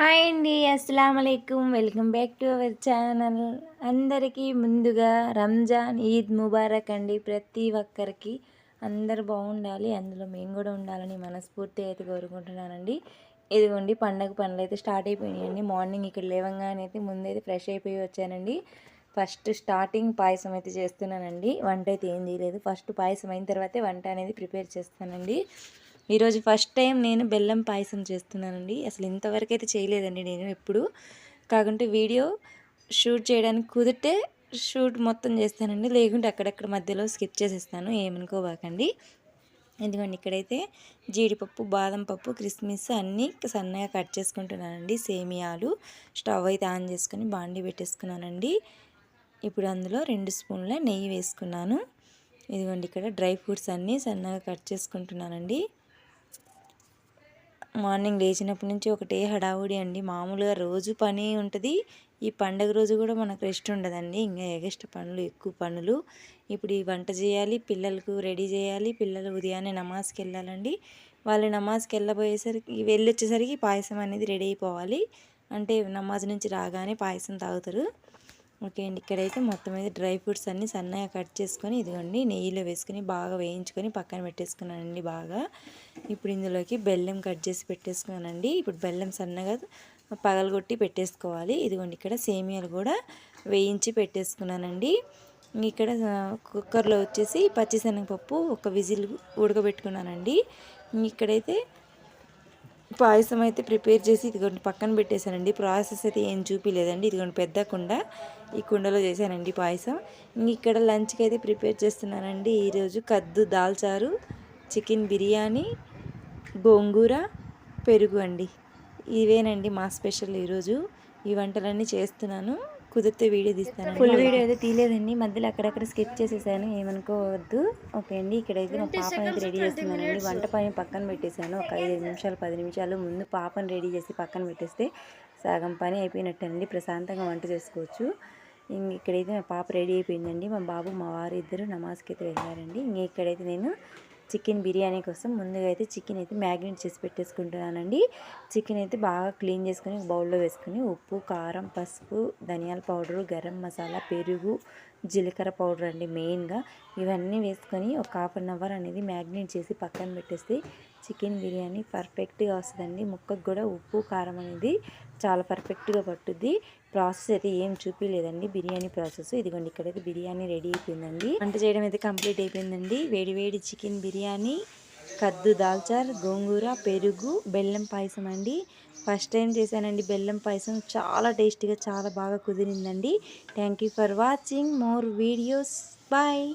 Hi అండి. అస్సలాముఅలైకుం. Welcome back to our channel. అందరికీ ముందుగా రంజాన్ ఈద్ ముబారక్ అండి. ప్రతి ఒక్కరికి అందరూ బాగుండాలి, అందులో మేము కూడా ఉండాలని మనస్ఫూర్తిగా అయితే కోరుకుంటున్నానండి. ఇదిగోండి పండగ పనులు అయితే స్టార్ట్ అయిపోయినాయండి. మార్నింగ్ ఇక్కడ లేవంగానే అయితే ముందైతే ఫ్రెష్ అయిపోయి వచ్చానండి. ఫస్ట్ స్టార్టింగ్ పాయసం అయితే చేస్తున్నానండి. వంట అయితే ఏం చేయలేదు. ఫస్ట్ పాయసం అయిన తర్వాతే వంట అనేది ప్రిపేర్ చేస్తానండి. ఈరోజు ఫస్ట్ టైం నేను బెల్లం పాయసం చేస్తున్నానండి. అసలు ఇంతవరకు అయితే చేయలేదండి నేను ఎప్పుడు. కాకుంటే వీడియో షూట్ చేయడానికి కుదిరితే షూట్ మొత్తం చేస్తానండి, లేకుంటే అక్కడక్కడ మధ్యలో స్కిప్ చేసేస్తాను, ఏమనుకోబాకండి. ఎందుకంటే ఇక్కడైతే జీడిపప్పు, బాదం పప్పు, కిస్మిస్ అన్నీ సన్నగా కట్ చేసుకుంటున్నానండి. సేమియాలు స్టవ్ అయితే ఆన్ చేసుకొని బాండీ పెట్టేసుకున్నానండి. ఇప్పుడు అందులో 2 స్పూన్ల నెయ్యి వేసుకున్నాను. ఇదిగోండి ఇక్కడ డ్రై ఫ్రూట్స్ అన్నీ సన్నగా కట్ చేసుకుంటున్నానండి. మార్నింగ్ లేచినప్పటి నుంచి ఒకటే హడావుడి అండి. మామూలుగా రోజు పని ఉంటుంది, ఈ పండగ రోజు కూడా మనకు రెస్ట్ ఉండదండి. ఇంకా ఎగస్ట్రా పనులు, ఎక్కువ పనులు. ఇప్పుడు ఈ వంట చేయాలి, పిల్లలకు రెడీ చేయాలి. పిల్లలు ఉదయాన్నే నమాజ్కి వెళ్ళాలండి. వాళ్ళు నమాజ్కి వెళ్ళొచ్చేసరికి పాయసం అనేది రెడీ అయిపోవాలి. అంటే నమాజ్ నుంచి రాగానే పాయసం తాగుతారు. ఓకే అండి. ఇక్కడైతే మొత్తం అయితే డ్రై ఫ్రూట్స్ అన్నీ సన్నగా కట్ చేసుకొని ఇదిగోండి నెయ్యిలో వేసుకొని బాగా వేయించుకొని పక్కన పెట్టేసుకున్నానండి బాగా. ఇప్పుడు ఇందులోకి బెల్లం కట్ చేసి పెట్టేసుకున్నానండి. ఇప్పుడు బెల్లం సన్నగా పగలగొట్టి పెట్టేసుకోవాలి. ఇదిగోండి ఇక్కడ సేమియాలు కూడా వేయించి పెట్టేసుకున్నానండి. ఇక్కడ కుక్కర్లో వచ్చేసి పచ్చిశనగపప్పు ఒక విజిల్ ఉడకబెట్టుకున్నానండి. ఇక్కడైతే పాయసం అయితే ప్రిపేర్ చేసి ఇదిగోండి పక్కన పెట్టేశానండి. ప్రాసెస్ అయితే ఏం చూపించలేదండి. ఇదిగోండి పెద్ద కుండ, ఈ కుండలో చేశానండి పాయసం. ఇక్కడ లంచ్కి అయితే ప్రిపేర్ చేస్తున్నానండి. ఈరోజు కద్దు దాల్చారు, చికెన్ బిర్యానీ, గోంగూర, పెరుగు అండి. ఇవేనండి మా స్పెషల్ ఈరోజు. ఈ వంటలన్నీ చేస్తున్నాను, కుదిరితే వీడియో తీస్తాను. ఫుల్ వీడియో అయితే తీయలేదండి, మధ్యలో అక్కడక్కడ స్కిప్ చేసేసాను, ఏమనుకోవద్దు. ఓకే అండి. ఇక్కడైతే మా పాపని అయితే రెడీ చేస్తున్నానండి. వంట పని పక్కన పెట్టేశాను. ఒక 5 నిమిషాలు 10 నిమిషాలు ముందు పాపని రెడీ చేసి పక్కన పెట్టేస్తే సగం పని అయిపోయినట్టండి. ప్రశాంతంగా వంట చేసుకోవచ్చు. ఇక్కడైతే మా పాప రెడీ అయిపోయిందండి. మా బాబు మా వారు ఇద్దరు నమాజ్కి అయితే వెళ్ళారండి. ఇక్కడైతే నేను చికెన్ బిర్యానీ కోసం ముందుగా అయితే చికెన్ అయితే మ్యాగ్నేట్ చేసి పెట్టేసుకుంటున్నానండి. చికెన్ అయితే బాగా క్లీన్ చేసుకొని బౌల్లో వేసుకొని ఉప్పు, కారం, పసుపు, ధనియాల పౌడరు, గరం మసాలా, పెరుగు, జీలకర్ర పౌడర్ అండి మెయిన్గా. ఇవన్నీ వేసుకొని ఒక 1/2 అవర్ అనేది మ్యాగ్నేట్ చేసి పక్కన పెట్టేస్తే చికెన్ బిర్యానీ పర్ఫెక్ట్గా వస్తుందండి. ముక్కకు కూడా ఉప్పు, కారం అనేది చాలా పర్ఫెక్ట్గా పట్టుద్ది. ప్రాసెస్ అయితే ఏం చూపించలేదండి, బిర్యానీ ప్రాసెస్. ఇదిగోండి ఇక్కడైతే బిర్యానీ రెడీ అయిపోయిందండి. వంట చేయడం అయితే కంప్లీట్ అయిపోయిందండి. వేడి వేడి చికెన్ బిర్యానీ, కద్దు దాల్చార్, గోంగూర, పెరుగు, బెల్లం పాయసం అండి. ఫస్ట్ టైం చేశానండి బెల్లం పాయసం. చాలా టేస్టీగా, చాలా బాగా కుదిరిందండి. Thank you for watching more videos. Bye.